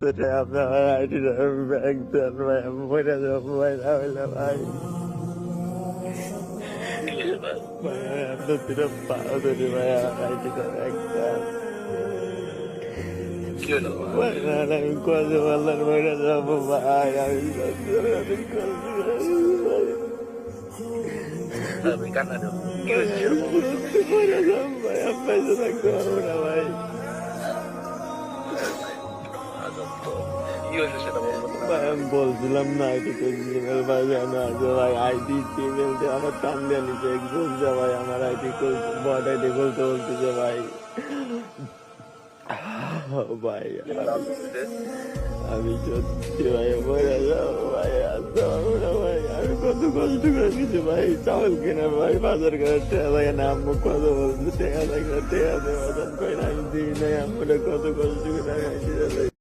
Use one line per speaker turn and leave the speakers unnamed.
আপনার আইডিটা ব্যাংক দেন ভাই, আমি মরে যাবো ভাই, না হইলে ভাই ভাই আপনার দুটো পাও ধরি ভাই, আমার আইডিটা ব্যাংক দেন ভাই, না না আমি কথা বললাম মরে যাবো ভাই, আমি মরে যাবো ভাই, আপনার তো থাকতে পারবো না ভাই। ভাই আমি বলছিলাম না আইডি জিমেল ভাই জানো আছে ভাই, আইডি জিমেল দিয়ে আমার টান দিয়ে নিচে বলছে ভাই, আমার আইডি বট আইডি খুলতে বলতেছে ভাই। ভাই আমি সত্যি ভাই মরে যাবো ভাই, আসতে পারবো না ভাই, আমি কত কষ্ট করে কিছু ভাই চাউল কিনে ভাই বাজার করে টেয়া লাগে না, আম্মু কত বলছে টেয়া লাগে টেয়া দেওয়া কই না, আমি দিই নাই, আমরা কত কষ্ট করে